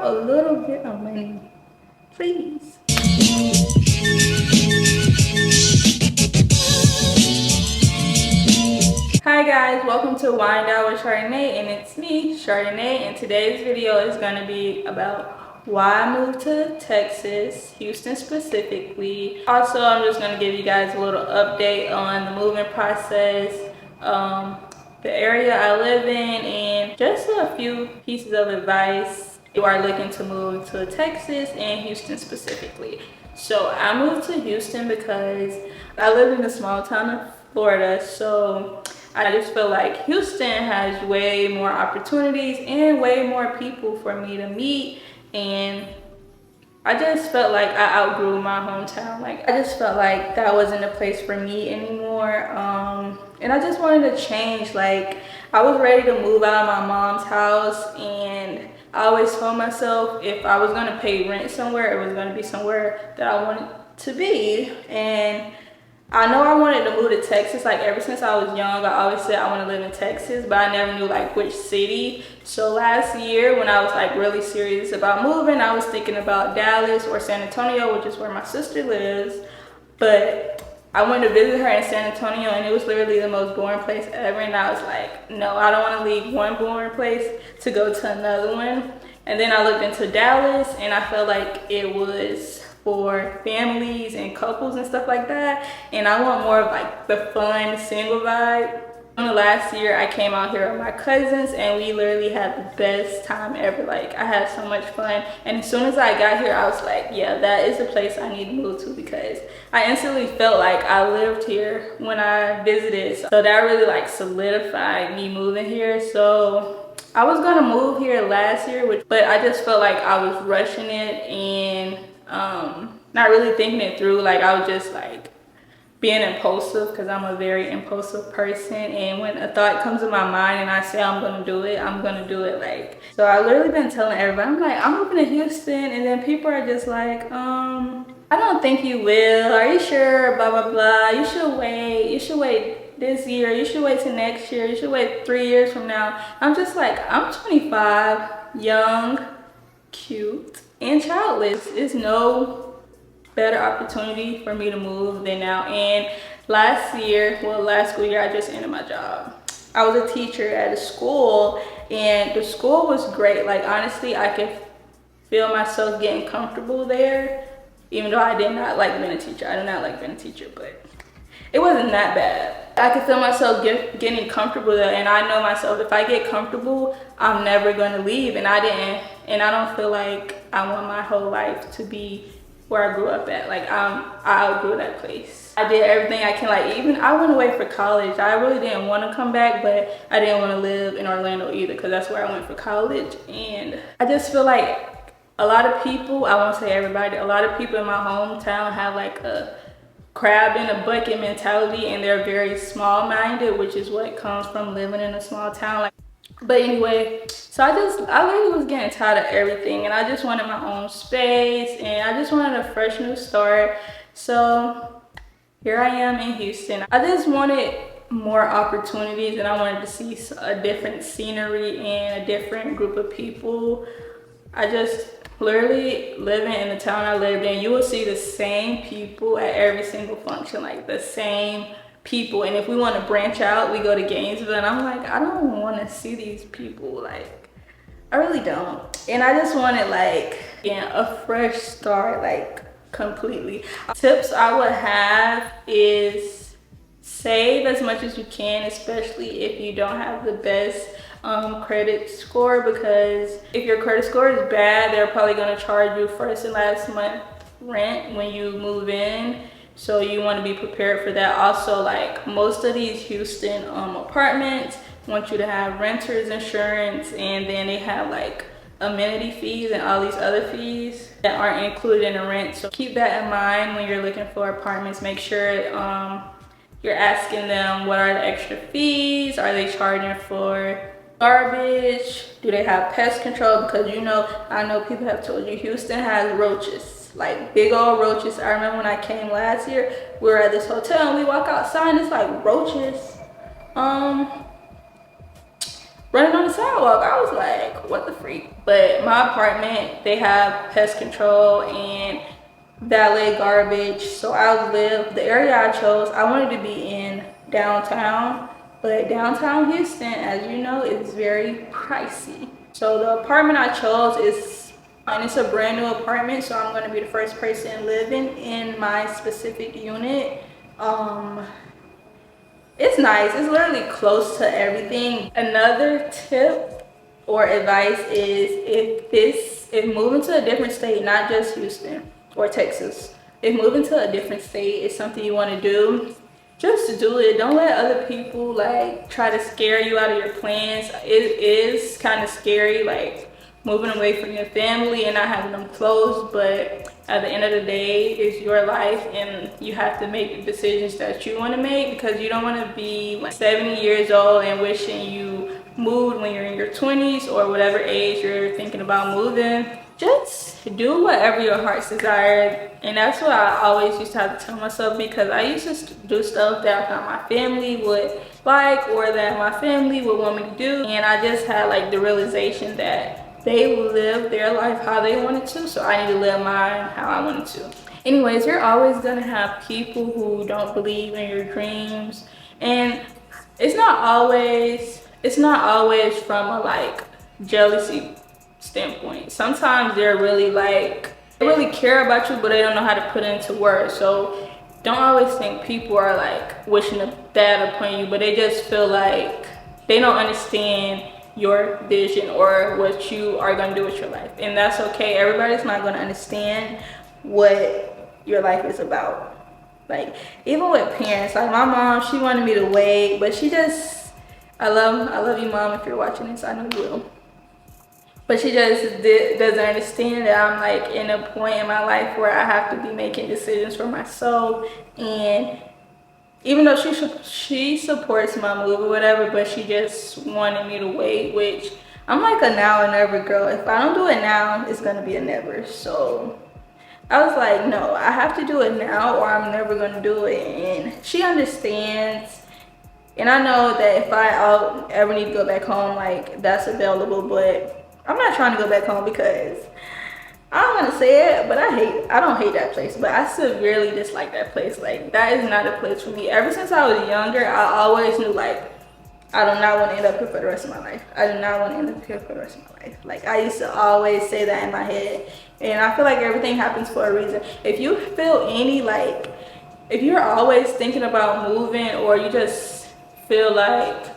a little bit of money, please. Hi guys, welcome to Wind Out with Chardonnay, and it's me, Chardonnay, and today's video is going to be about why I moved to Texas, Houston specifically. Also, I'm just going to give you guys a little update on the moving process, the area I live in, and just a few pieces of advice if you are looking to move to Texas and Houston specifically. So I moved to Houston because I live in a small town of Florida, so I just feel like Houston has way more opportunities and way more people for me to meet, and I just felt like I outgrew my hometown. Like, I just felt like that wasn't a place for me anymore, and I just wanted to change. Like, I was ready to move out of my mom's house, and I always told myself if I was gonna pay rent somewhere, it was gonna be somewhere that I wanted to be. And I know I wanted to move to Texas. Like, ever since I was young, I always said I want to live in Texas, but I never knew like which city. So last year when I was like really serious about moving, I was thinking about Dallas or San Antonio, which is where my sister lives. But I went to visit her in San Antonio, and it was literally the most boring place ever. And I was like, no, I don't want to leave one boring place to go to another one. And then I looked into Dallas, and I felt like it was for families and couples and stuff like that, and I want more of like the fun single vibe. Last year I came out here with my cousins, and we literally had the best time ever. Like, I had so much fun, and as soon as I got here I was like, yeah, that is the place I need to move to, because I instantly felt like I lived here when I visited. So that really like solidified me moving here. So I was gonna move here last year, but I just felt like I was rushing it and not really thinking it through. Like, I was just like being impulsive, because I'm a very impulsive person, and when a thought comes to my mind and I say I'm gonna do it, I'm gonna do it. Like, so I literally been telling everybody, I'm like, I'm moving to Houston, and then people are just like, I don't think you will, are you sure, blah blah blah, you should wait this year, you should wait till next year, you should wait 3 years from now. I'm just like, I'm 25, young, cute, and childless. There's no better opportunity for me to move than now. And last school year, I just ended my job. I was a teacher at a school, and the school was great. Like, honestly, I could feel myself getting comfortable there, even though I did not like being a teacher. I did not like being a teacher, but it wasn't that bad. I could feel myself getting comfortable there, and I know myself, if I get comfortable, I'm never gonna leave. And I didn't, and I don't feel like I want my whole life to be where I grew up at. Like, I outgrew that place. I did everything I can. Like, even I went away for college. I really didn't want to come back, but I didn't want to live in Orlando either, because that's where I went for college. And I just feel like a lot of people, I won't say everybody, a lot of people in my hometown have like a crab in a bucket mentality, and they're very small-minded, which is what comes from living in a small town. Like, but anyway, so I literally was getting tired of everything, and I just wanted my own space, and I just wanted a fresh new start. So here I am in Houston. I just wanted more opportunities, and I wanted to see a different scenery and a different group of people. I just literally living in the town I lived in, you will see the same people at every single function, like the same people. And if we want to branch out, we go to Gainesville, and I'm like, I don't want to see these people. Like, I really don't. And I just wanted like, yeah, a fresh start, like completely. Tips I would have is save as much as you can, especially if you don't have the best credit score, because if your credit score is bad, they're probably going to charge you first and last month rent when you move in. So you want to be prepared for that. Also, like, most of these Houston apartments want you to have renter's insurance, and then they have like amenity fees and all these other fees that aren't included in the rent. So keep that in mind when you're looking for apartments. Make sure you're asking them, what are the extra fees? Are they charging for garbage? Do they have pest control? Because, you know, I know people have told you Houston has roaches, like big old roaches. I remember when I came last year, we were at this hotel and we walk outside and it's like roaches. running on the sidewalk. I was like, what the freak? But my apartment, they have pest control and valet garbage. So I live, the area I chose, I wanted to be in downtown, but downtown Houston, as you know, is very pricey. So the apartment I chose is, and it's a brand new apartment, so I'm gonna be the first person living in my specific unit. It's nice, it's literally close to everything. Another tip or advice is if moving to a different state, not just Houston or Texas, if moving to a different state is something you want to do, just do it. Don't let other people like try to scare you out of your plans. It is kind of scary, like moving away from your family and not having them close, but at the end of the day, it's your life and you have to make the decisions that you want to make, because you don't want to be like 70 years old and wishing you moved when you're in your 20s or whatever age you're thinking about moving. Just do whatever your heart's desired. And that's what I always used to have to tell myself, because I used to do stuff that I thought my family would like or that my family would want me to do, and I just had like the realization that they live their life how they wanted to, so I need to live mine how I wanted to. Anyways, you're always gonna have people who don't believe in your dreams, and it's not always from a like jealousy standpoint. Sometimes they're really like, they really care about you, but they don't know how to put it into words. So don't always think people are like wishing bad upon you, but they just feel like they don't understand your vision or what you are going to do with your life, and that's okay. Everybody's not going to understand what your life is about. Like even with parents, like my mom, she wanted me to wait, but she just, I love you mom, if you're watching this, I know you will, but she just doesn't understand that I'm like in a point in my life where I have to be making decisions for myself. And even though she supports my move or whatever, but she just wanted me to wait, which I'm like a now or never girl. If I don't do it now, it's gonna be a never. So I was like, no, I have to do it now or I'm never gonna do it. And she understands. And I know that if I'll ever need to go back home, like that's available, but I'm not trying to go back home because I don't want to say it, but I don't hate that place, but I severely dislike that place. Like that is not a place for me. Ever since I was younger, I always knew like I do not want to end up here for the rest of my life. I do not want to end up here for the rest of my life. Like I used to always say that in my head, and I feel like everything happens for a reason. If you feel any like, if you're always thinking about moving or you just feel like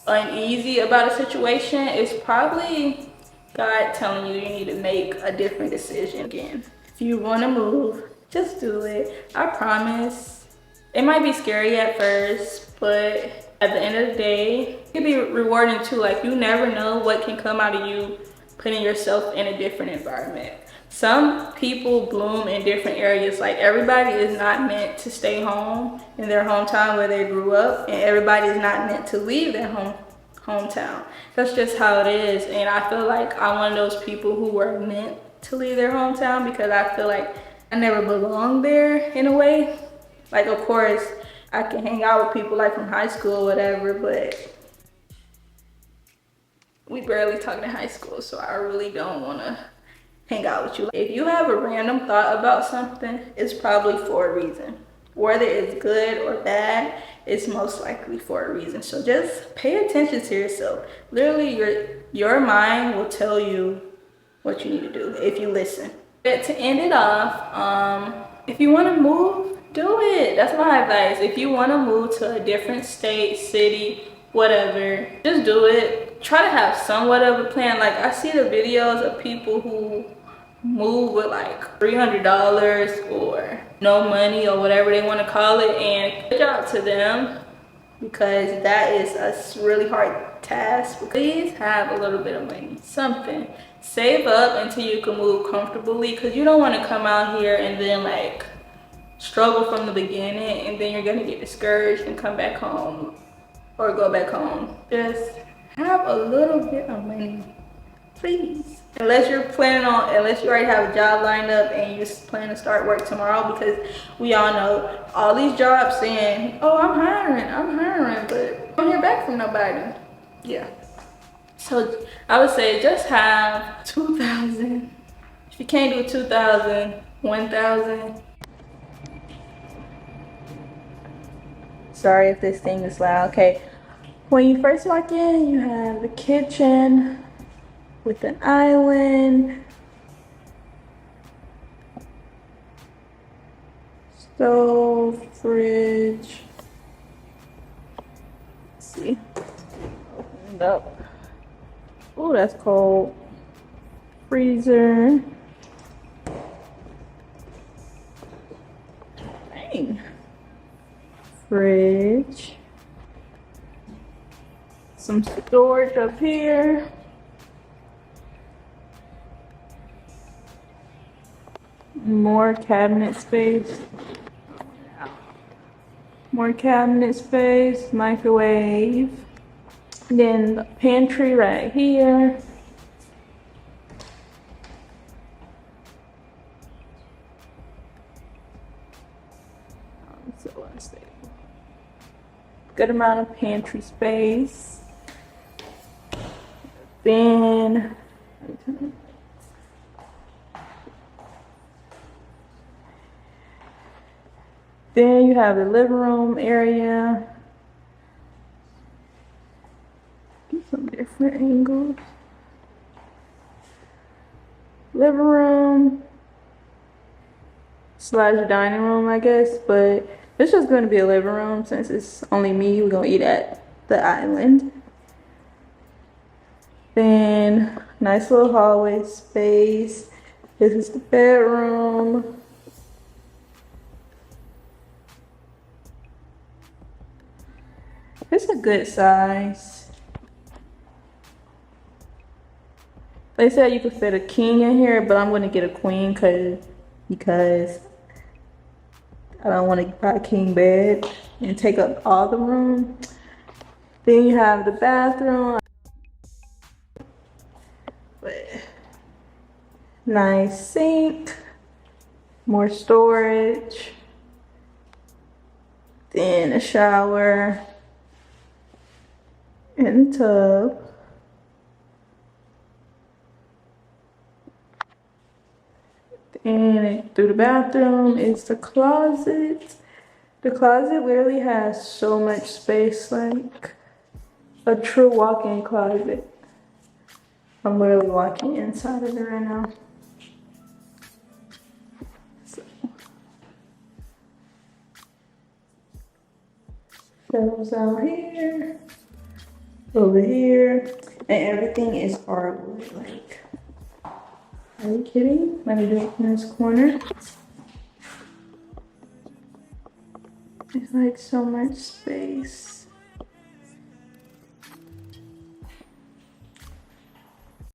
uneasy about a situation, it's probably God telling you need to make a different decision again. If you want to move, just do it. I promise. It might be scary at first, but at the end of the day, it can be rewarding too. Like you never know what can come out of you putting yourself in a different environment. Some people bloom in different areas. Like everybody is not meant to stay home in their hometown where they grew up, and everybody is not meant to leave their hometown. That's just how it is. And I feel like I'm one of those people who were meant to leave their hometown because I feel like I never belonged there in a way. Like of course I can hang out with people like from high school or whatever, but we barely talking in high school, so I really don't want to hang out with you. If you have a random thought about something, it's probably for a reason. Whether it's good or bad, it's most likely for a reason. So just pay attention to yourself. Literally, your mind will tell you what you need to do if you listen. But to end it off, if you want to move, do it. That's my advice. If you want to move to a different state, city, whatever, just do it. Try to have somewhat of a plan. Like I see the videos of people who move with like $300 or no money or whatever they want to call it, and good job to them, because that is a really hard task. Please have a little bit of money, something. Save up until you can move comfortably, because you don't want to come out here and then like struggle from the beginning and then you're gonna get discouraged and come back home or go back home. Just have a little bit of money, please. Unless you already have a job lined up and you plan to start work tomorrow, because we all know all these jobs saying, oh, I'm hiring, but I don't hear back from nobody. Yeah. So I would say just have 2,000. If you can't do 2,000, 1,000. Sorry if this thing is loud. Okay. When you first walk in, you have the kitchen with an island, stove, fridge. Let's see. Open it up. Oh, that's cold. Freezer. Dang. Fridge. Some storage up here. More cabinet space. More cabinet space, microwave. Then the pantry right here. So let's see. Good amount of pantry space. Then you have the living room area. Get some different angles. Living room / dining room, I guess, but it's just going to be a living room since it's only me. We're going to eat at the island. Then nice little hallway space. This is the bedroom. It's a good size. They said you could fit a king in here, but I'm gonna get a queen because I don't want to buy a king bed and take up all the room. Then you have the bathroom. But nice sink, more storage. Then a shower and a tub. And through the bathroom is the closet. The closet literally has so much space, like a true walk-in closet. I'm literally walking inside of it right now. So, shelves out here, over here, and everything is hardwood. Like, are you kidding? Let me do it in this corner. There's like so much space.